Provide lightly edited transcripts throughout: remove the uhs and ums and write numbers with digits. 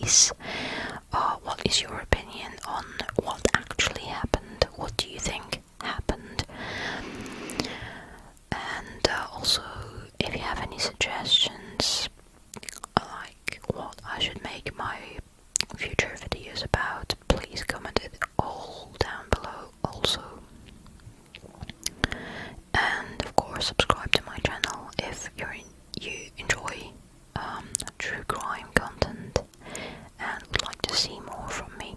case. What is your opinion on what actually happened? What do you think happened? And also, if you have any suggestions, like what I should make my future videos about, please comment it all down below also. And of course, subscribe to my channel if you enjoy true crime content and would like to see more from me.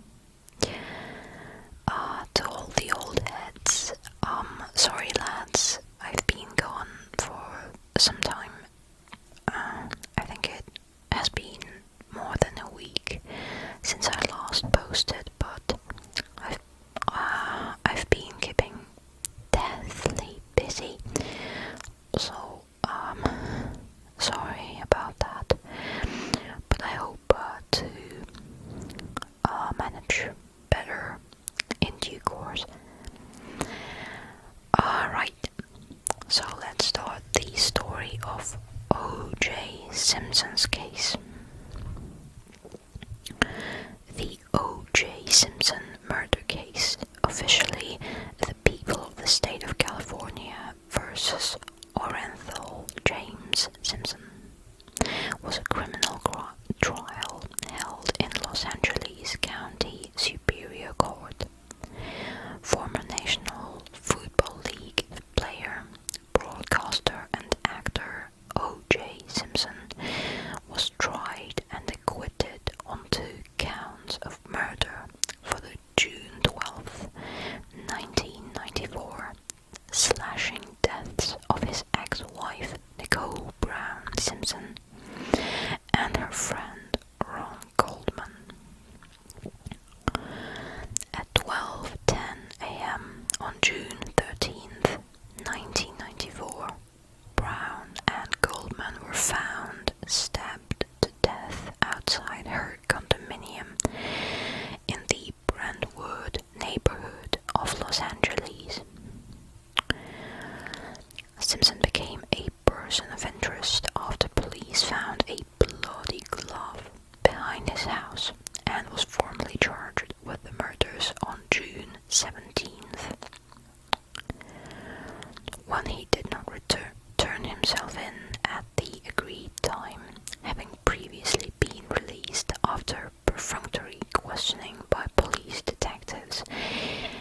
To all the old heads, sorry lads, I've been gone for some time. I think it has been more than a week since I last posted, but I've been keeping deathly busy, so sorry about that, but I hope to manage better in due course. Right, so let's start the story of O.J. Simpson's case. The O.J. Simpson murder case, officially the people of the state of California versus Orenthal James Simpson, was a criminal trial held in Los Angeles County Superior Court. Former National Football League player, broadcaster and actor O.J. Simpson was tried and acquitted on 2 counts of murder for the June 12, 1994, slashing deaths of his ex-wife Nicole Brown Simpson and her friend Ron Goldman. At 12:10 a.m. on June 13th, 1994, Brown and Goldman were found stabbed to death outside her condominium in the Brentwood neighborhood of Los Angeles. Simpson became a person of interest after police found a bloody glove behind his house and was formally charged with the murders on June 17th. When he did not turn himself in at the agreed time, having previously been released after perfunctory questioning by police detectives,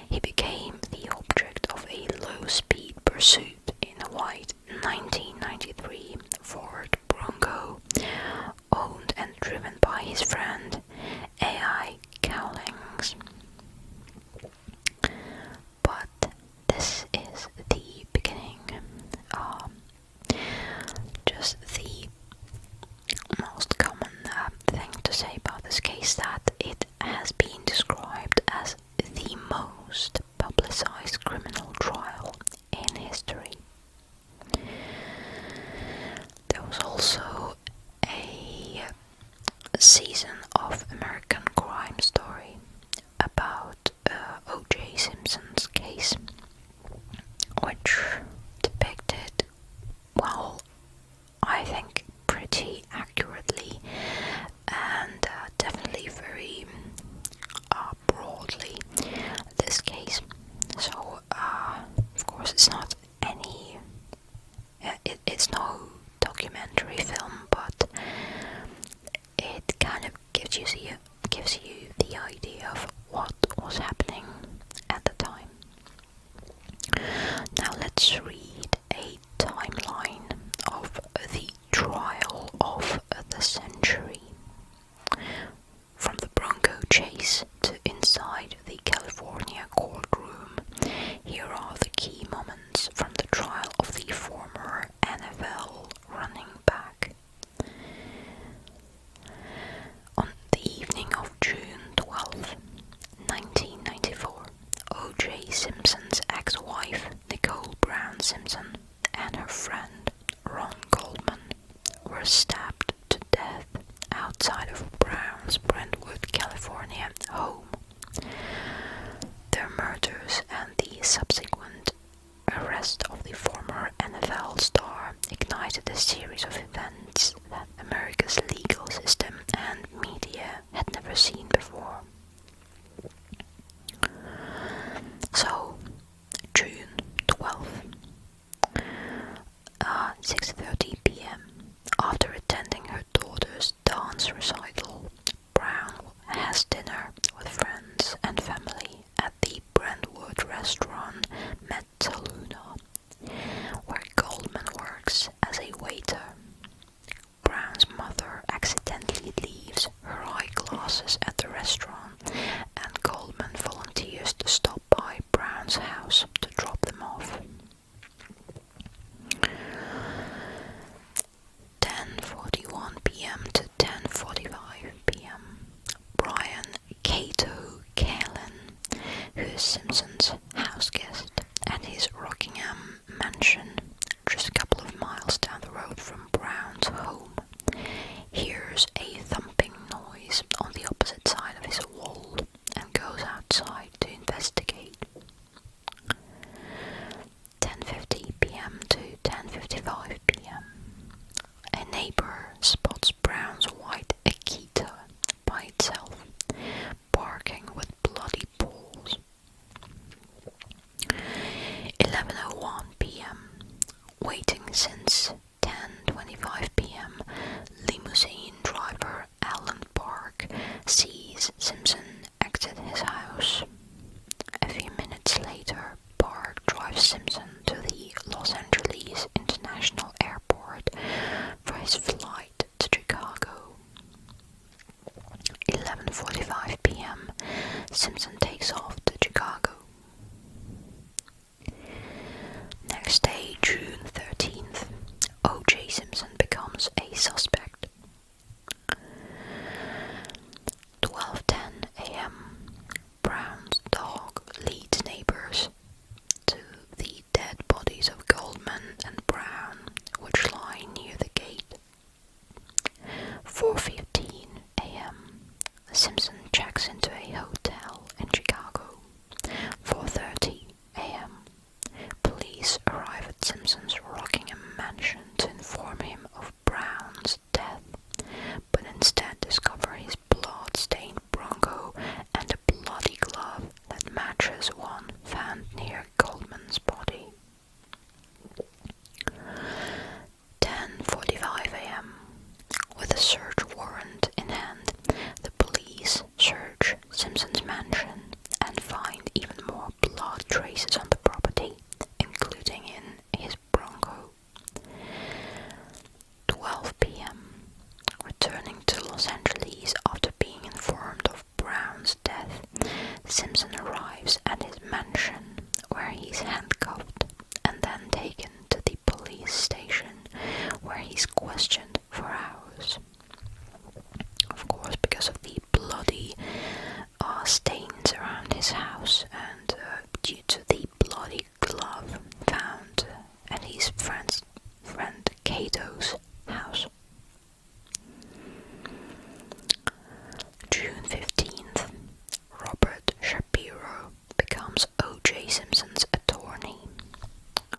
he became the object of a low-speed pursuit in a white 1993 Ford Bronco, owned and driven by his friend A.I. Cowlings. But this is the beginning. Just the most common thing to say about this case, that it has been described as the most publicized criminal trial in history. There was also a season of American Crime Story about O.J. Simpson's case, which depicted, well, I think pretty accurately and definitely very broadly this case. So of course it's not any it's no documentary film, but it kind of gives you the idea of what was happening at the time. Now let's read a timeline of the trial of the century. From the Bronco chase to inside the California courtroom, here are the key moments from the trial of the former NFL running back. On the evening of June 12, 1994, O.J. Simpson's ex-wife, Nicole Brown Simpson, and her friend, Ron Goldman, were stabbed to death outside of Brown's Brentwood, California home has dinner with friends and family at the Brentwood restaurant Metaluna, where Goldman works as a waiter. Brown's mother accidentally leaves her eyeglasses at the restaurant, and Goldman volunteers to stop by Brown's house to drop them off. 10:41 p.m. to 10:45 p.m. Brian Cato Kalin, who is Simpson's house guest at his Rockingham mansion, just a couple of miles down the road from Brown's home, hears a thumping noise on the opposite side of his wall and goes outside to investigate. 10:50 p.m. to 10:55 p.m. A neighbor spots Brown's white Akita by itself, barking with bloody paws. 11:01 p.m. Waiting since 10:25 p.m. Limousine driver Alan Park sees Simpson exit his house. A few minutes later, Park drives Simpson to the Los Angeles International Airport for his flight to Chicago. 11:45 p.m. Simpson takes off to Chicago. Next day, June 13th, O.J. Simpson becomes a suspect. 12:10 a.m. Brown's dog leads neighbors to the dead bodies of Goldman and Brown, which lie near the gate. 4:15 a.m. Simpson checks into a hotel in Chicago. 4:30 a.m. Police arrive at Simpson's Rockingham mansion to inform him of Brown's death, but instead discover his blood-stained Bronco and a bloody glove that matches one found near Goldman's body. 10:45 a.m. With a search warrant in hand, the police search Simpson's mansion and find even more blood traces on the property, including in his Bronco. 12 p.m. Returning to Los Angeles after being informed of Brown's death, Simpson arrives at his mansion, where he's handcuffed and then taken to the police station, where he's questioned for hours. Of course, because of the bloody stains around his house and due to the bloody glove found at his friend Cato's house. June 15th, Robert Shapiro becomes O.J. Simpson's attorney,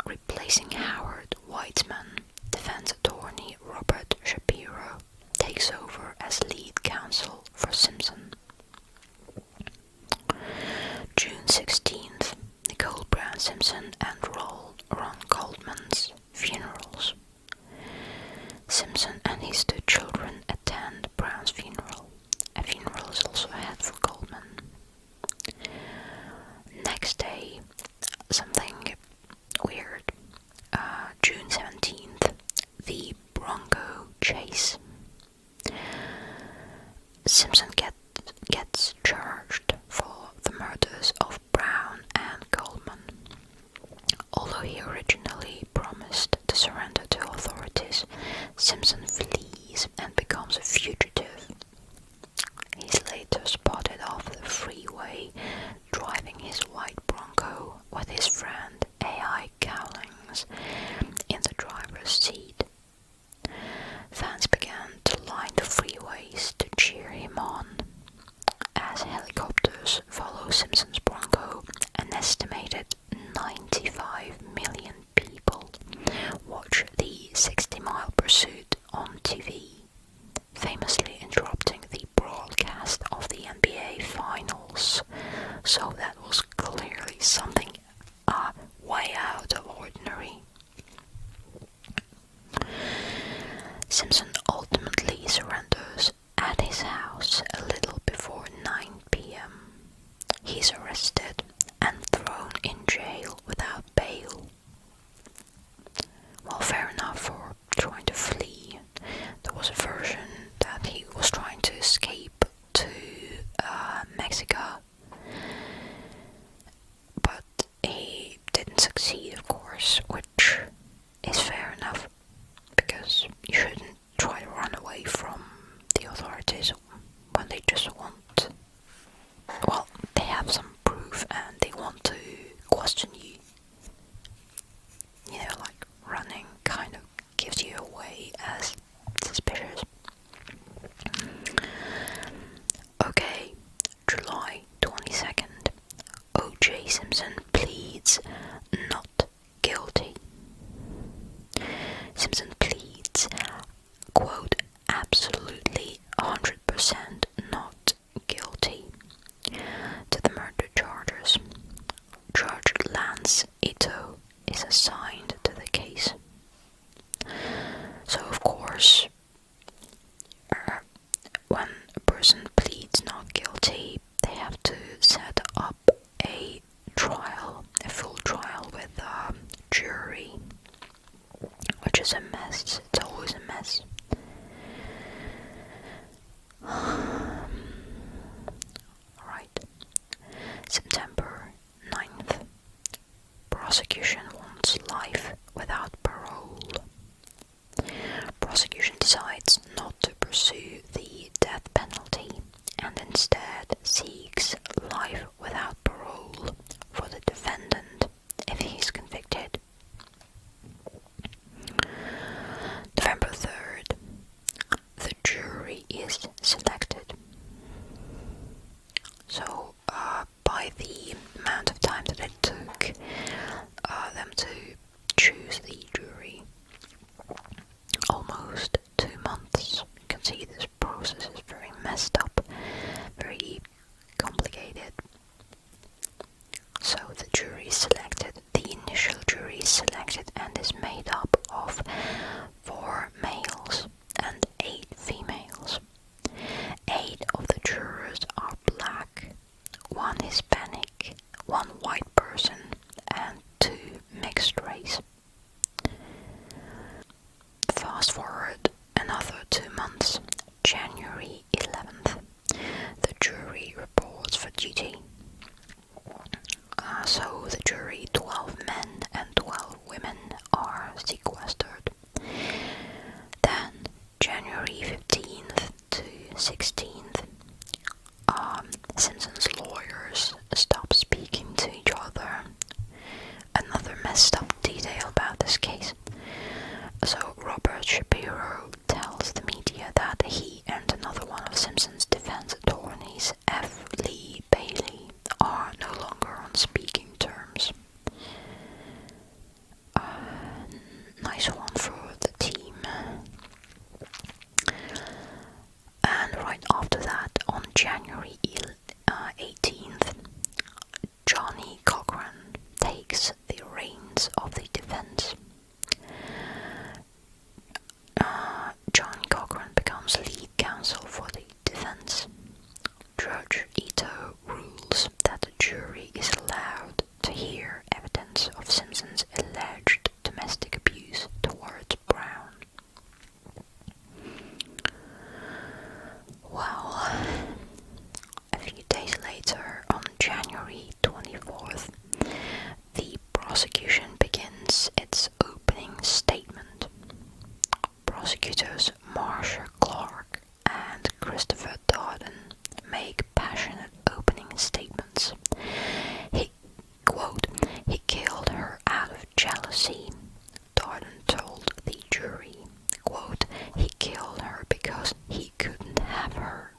replacing Howard Weitzman. Defense attorney Robert Shapiro takes over as lead counsel for Simpson. June 16th, Nicole Brown Simpson and Ron Goldman's funerals. Simpson and his two children attend Brown's funeral. A funeral is also had for Goldman. Next day, something weird. June 17th, the Bronco chase. Simpson gets charged for the murders of Brown and Goldman. Although he originally promised to surrender to authorities, Simpson flees and becomes a fugitive. He's later spotted off the freeway, driving his white Bronco with his friend A.I. Cowlings in the driver's seat. Fans began to line the freeways to cheer him on. As helicopters follow Simpson's Bronco, an estimated 95 million people watch the 60-mile pursuit on TV, famously interrupting the broadcast of the NBA Finals. So that was clearly something way out of ordinary. Simpson ultimately surrenders at his house a little before 9 Mexico. But he didn't succeed, of course, which is fair enough, because you shouldn't try to run away from the authorities when they just want, well, they have some proof and they want to question you. You know, like running kind of gives you away as suspicious. Okay, July 22nd. O.J. Simpson pleads not guilty. Simpson pleads, quote, absolutely 100% not guilty to the murder charges. Judge Lance Ito is assigned to the case. So of course, when a person pleads not guilty, they have to set up a trial, a full trial with a jury, which is a mess. It's always a mess. Alright. September 9th. Prosecution wants life without parole. Prosecution decides not to pursue the death penalty and instead seeks life without parole for the defendant if he is convicted. November 3rd. The jury is selected. So, by the amount of time that it took them to choose the jury, almost 2 months. You can see this process is very messed up, very complicated. So the jury is selected, the initial jury is selected and is made up of 4 males and 8 females. 8 of the jurors are black, 1 Hispanic, 1 white person, and 2 mixed race. Fast forward another 2 months, January 11th, the jury reports for duty. So the jury, 12 men and 12 women, are sequestered. Then, January 15th to 16th, Simpson's lawyers stop speaking to each other. Another messed up detail about this case. So Robert Shapiro tells the media that he and another one of Simpson's defense attorneys, F. Lee Bailey, are no longer on speaking terms. Nice one for the team. And right after that, on January 18th, Johnny Cochran takes the reins of the defense. John Cochran becomes lead counsel for the defense. Judge Ito rules that the jury is allowed to hear evidence of Simpson's alleged domestic abuse towards Brown. Well, a few days later, on January 24th, the prosecution begins its opening statement. Prosecutors Marsha Clark and Christopher Darden make passionate opening statements. He, quote, he killed her out of jealousy. Darden told the jury, quote, he killed her because he couldn't have her.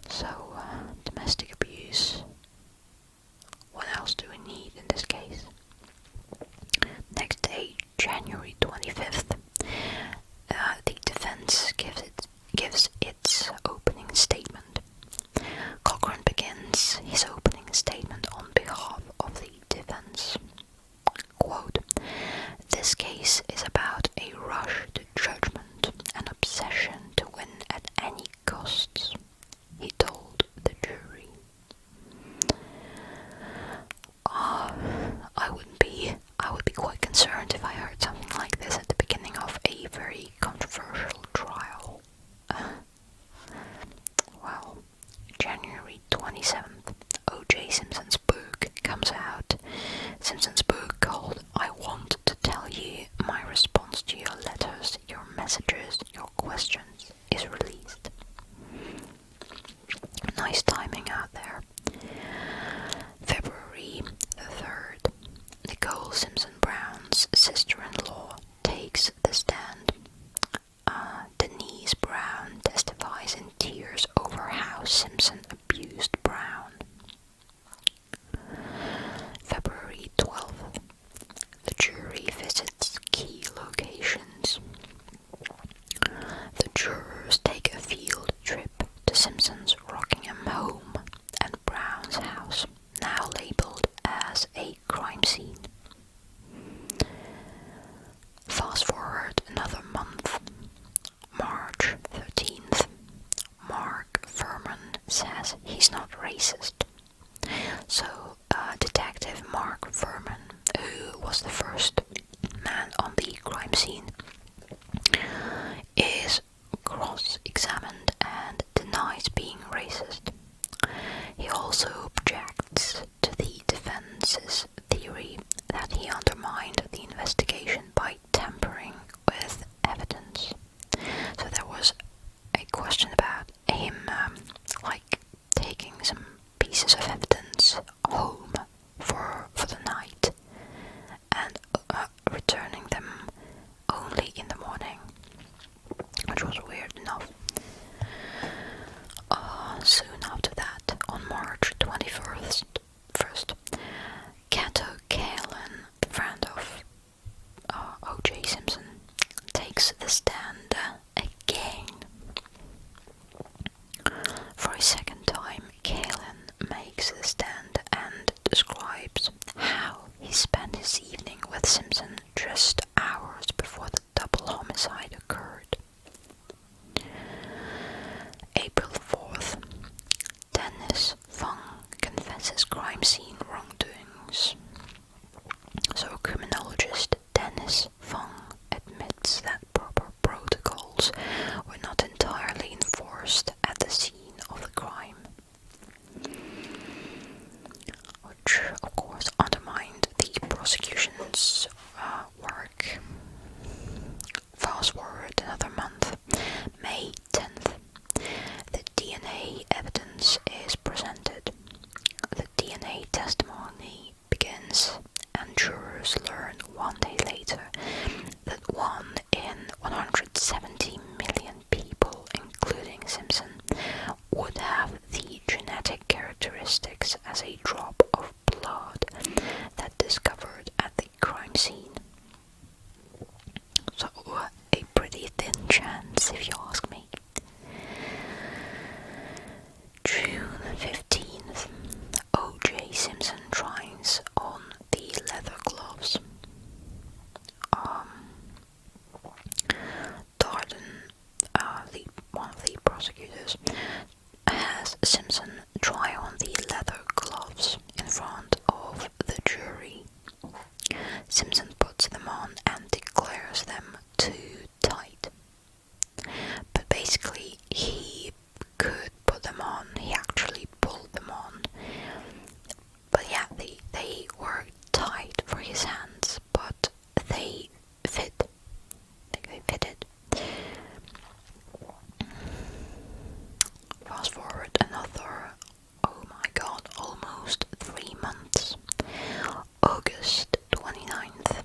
So, domestic abuse. What else do we need in this case? Next day, January 25th, the defense gives its opening statement. Cochran begins his opening statement on behalf of the defense. Quote, this case is about a rush to judgment, an obsession to win at any costs, he told the jury. I would be quite concerned if I heard something like this at the beginning of a very controversial trial. Well, Simpson abused Brown. February 12th. The jury visits key locations. The jurors take a field trip to Simpson's Rockingham home and Brown's house, now labeled as a crime scene. Fast forward another month. March 13th. Mark Verman says he's not racist. So, Detective Mark Verman, who was the first man on the crime scene, is cross-examined and denies being racist. He also objects to the defense's theory that he undermined the investigation by tampering with evidence. So there was a question about him taking some pieces of evidence home for the night and returning them only in the morning, which was weird enough. Soon after that, on March 21st, Cato Kalin, friend of O.J. Simpson, takes the stand again. For a second time, Kalin makes the stand and describes how he spent his evening with Simpson just hours before the double homicide occurred. April 4th. Dennis Fung confesses crime scene wrongdoings. So criminologist Dennis Fung admits that proper protocols were not entirely enforced at the scene of the crime, which of course undermined the prosecution's work. Fast forward another month, May 10th. The DNA evidence is presented. The DNA testimony begins, and jurors learn one day later that 1 in 170 million people, including Simpson, would have the genetic characteristics as a drop of blood that discovered at the crime scene. So, a pretty thin chance, if you ask me. June 15th. O.J. Simpson tries on the leather gloves. Darden, one of the prosecutors, has Simpson try on the leather gloves in front of the jury. Simpson puts them on and declares them too tight. But basically, he could put them on. He actually pulled them on. But yeah, they were tight for his hands, but they fit. They fitted. Fast forward another, oh my god, almost 3 months. August 29th.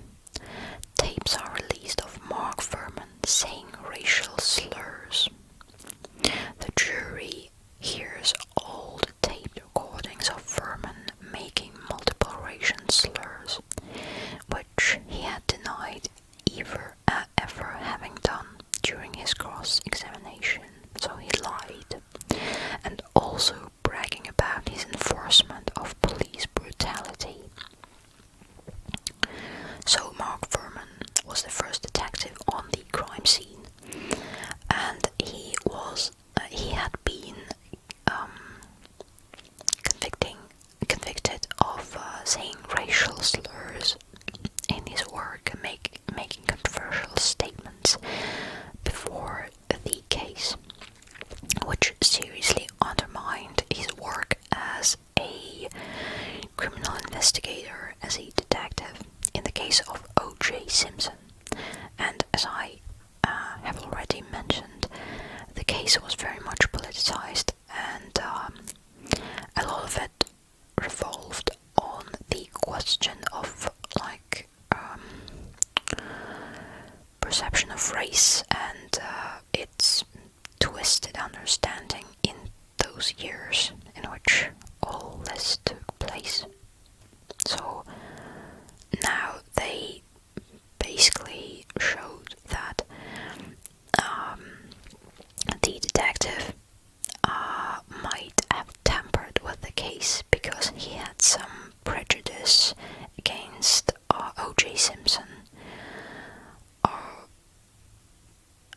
Tapes are released of Mark Verman saying racial slurs. The jury hears old taped recordings of Verman making multiple racial slurs, which he had denied ever having done during his cross-examination, so he lied, and also bragging about his enforcement of police brutality. So Mark Verman was the first detective on the crime scene, and he had been convicted of saying racial slurs in his work, making controversial statements before the case, which seriously undermined his work as a criminal investigator, as a detective, in the case of O.J. Simpson. And as I have already mentioned, the case was very much politicized, and a lot of it revolved on the question of perception of race and its twisted understanding in those years in which all this took place. So now they basically showed that the detective might have tampered with the case because he had some prejudice against O.J. Simpson,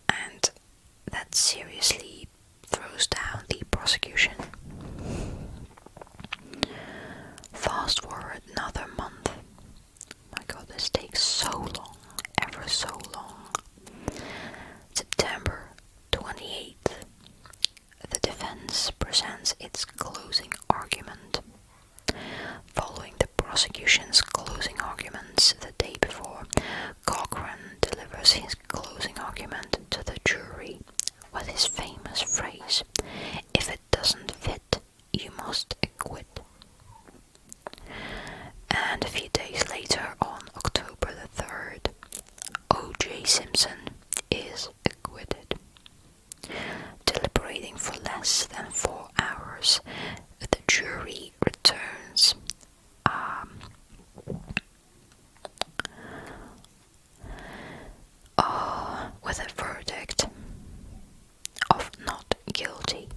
and that seriously throws down the prosecution. Fast forward another month. My god, this takes so long, ever so long. September 28th, the defense presents its closing argument. Following the prosecution's closing arguments the day before, Cochran delivers his closing argument to the jury with his famous phrase, "If it doesn't fit, you must acquit." And a few days later, on October the 3rd, O.J. Simpson is acquitted. Deliberating for less than 4 hours, the jury returns with a verdict of not guilty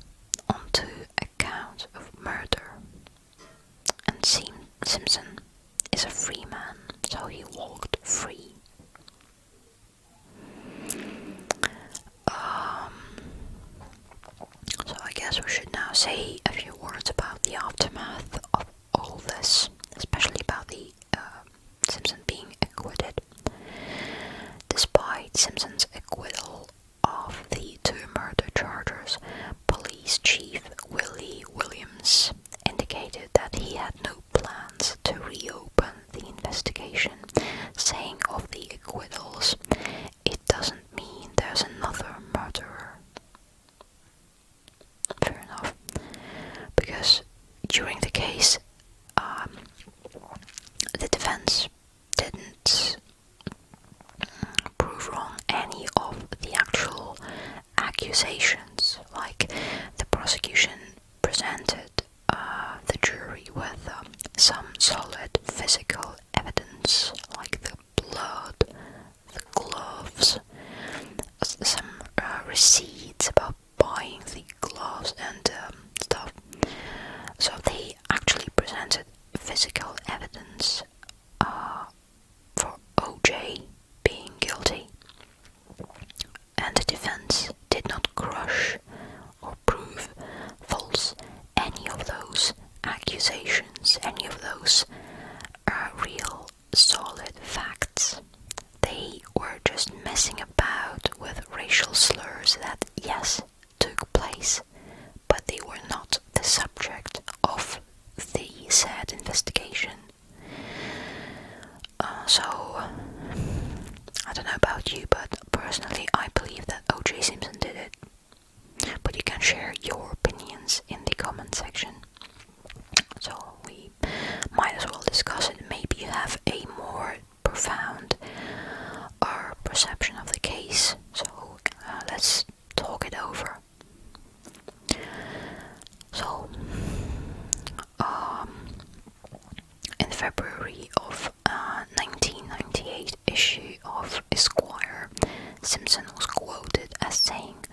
on 2 counts of murder. And Simpson is a free man, so he walked free. So I guess we should now say a few words about the aftermath of all this, especially about the Simpson being acquitted. Despite Simpson's acquittal of the 2 murder charges, Police Chief Willie Williams indicated that he had no plans to reopen the investigation, saying of the acquittals, "It doesn't mean there's another murderer." Fair enough, because during the case, the defense didn't prove wrong any of the actual accusations. Like, the prosecution presented the jury with some solid physical evidence, like the blood, the gloves, some receipts about buying the gloves and stuff. So they actually presented physical evidence for O.J. being guilty, and the defense did not crush or prove false any of those accusations, any of those real solid facts. They were just messing about with racial slurs that, yes, took place, but they were not the subject of the said investigation. So, I don't know about you, but personally I believe that O.J. Simpson did it. But you can share your opinions in the comment section. So we might as well discuss it. Maybe you have a more profound perception of the case. So let's talk it over. So, in February of 1998 issue of Esquire, Simpson was quoted as saying,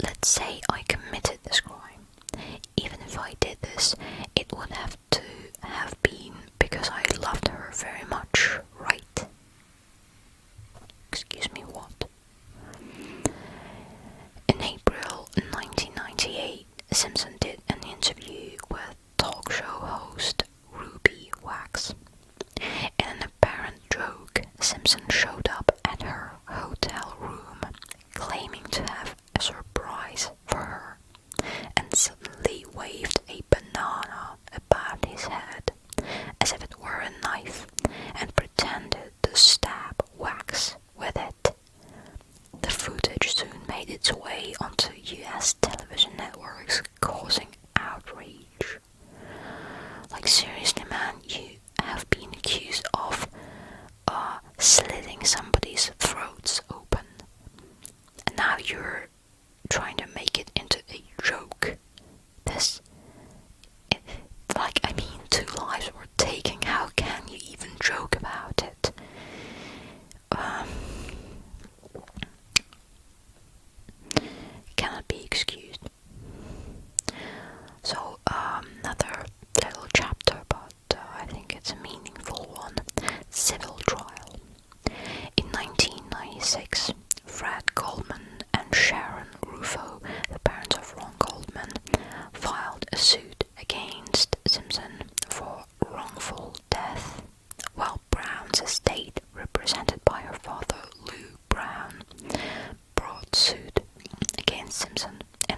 "Let's say I committed this crime. Even if I did this, it would have to have been because I loved her very much, right?" Excuse me, what? In April 1998, Simpson did an interview with talk show host Ruby Wax. In an apparent joke, Simpson showed up at her hotel room, claiming to have a surprise for her, and suddenly waved a banana about his head, as if it were a knife, and pretended to stab Wax with it. The footage soon made its way onto US television networks, causing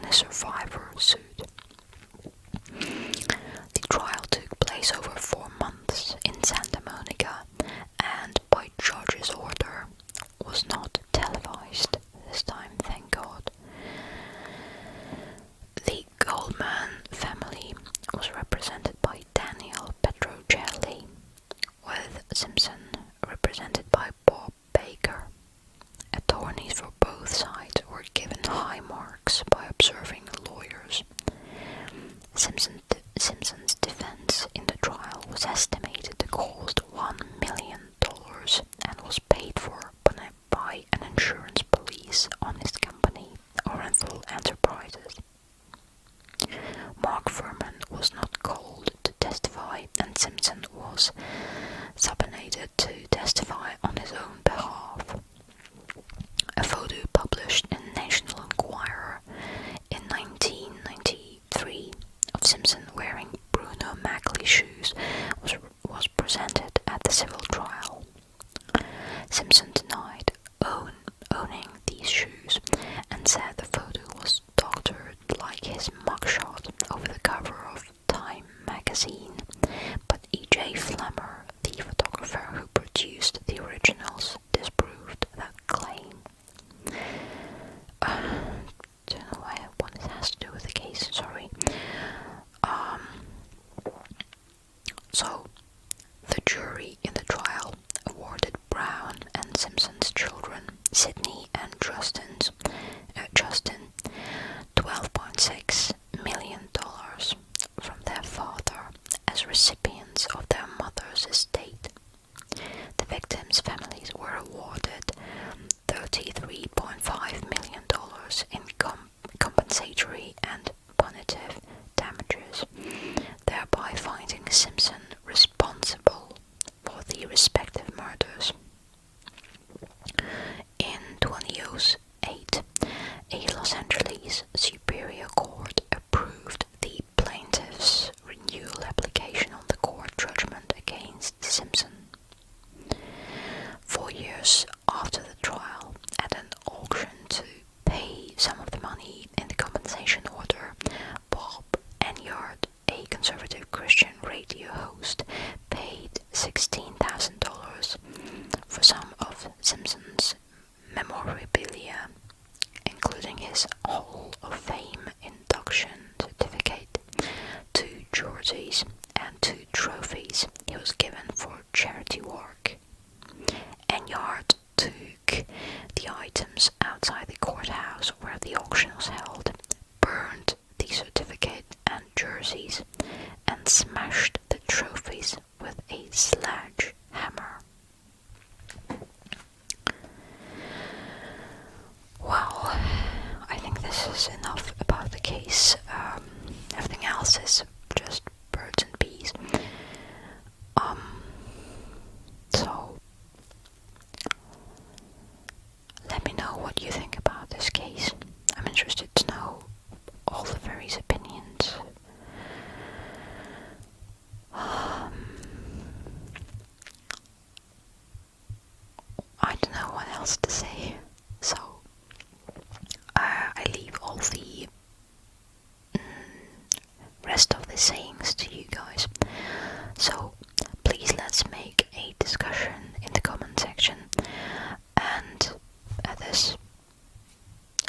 a survivor suit. The trial took place over 4 months in Santa Monica and by judge's order was not televised this time, thank God. The Goldman family was represented by Daniel Petrocelli, with Simpson represented by Bob Baker. Attorneys for both sides were given high marks by observing lawyers. Simpson's defense in the trial was estimated to cost $1 million and was paid for by an insurance police on his company, Oriental Enterprises. Mark Verman was not called to testify, and Simpson was subpoenaed to testify on his own behalf. A photo published in National Enquirer in 1993 of Simpson wearing Bruno Magli shoes was presented at the civil trial. Simpson denied owning these shoes and said the photo was doctored like his mugshot over the cover of Time magazine, but E.J. Flemmer, the photographer who produced the originals, disproved that claim. Don't know what it has to do with the case, sorry. So, the jury in the trial awarded Brown and Simpson's children, Sidney and Justin, $12.6 million from their father as recipients of their mother's estate. The victims' families were awarded $33.5 million in compensatory and punitive damages, thereby finding Simpson responsible for the respective murders. In 2008, a Los Angeles Superior Court approved the plaintiff's renewal application on the court judgment against Simpson. 4 years after the trial, at an auction to pay some of the money in the compensation order, Bob Enyard, a conservative Christian radio host, paid $16,000 for some of Simpson's memorabilia, including his Hall of Fame induction certificate, 2 jerseys, and 2 trophies he was given for charity work. Enyard took the items outside the courthouse where the auction was held, burned the certificate and jerseys, and smashed the trophies with a sledgehammer. Well, I think this is enough about the case. Everything else is just birds and bees. So let me know what you think about this case. I'm interested to know all the various opinions. I don't know what else to say, so I leave all the rest of the sayings to you guys. So please let's make a discussion in the comment section, and at this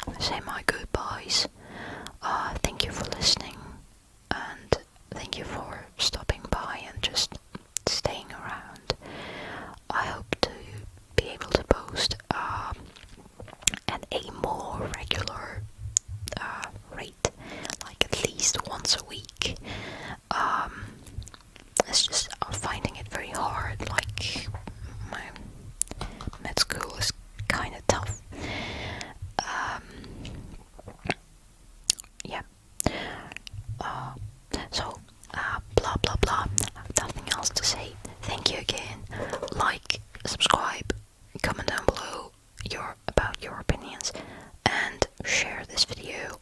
I say my goodbyes. Thank you for listening, and thank you for stopping by and just staying around. I hope to be able to post at a more regular rate, like at least once a week. It's just finding it very hard, like my med school is kind of tough. Yeah. So, blah blah blah, nothing else to say. Thank you again. Like, subscribe, comment down below about your opinions, and share this video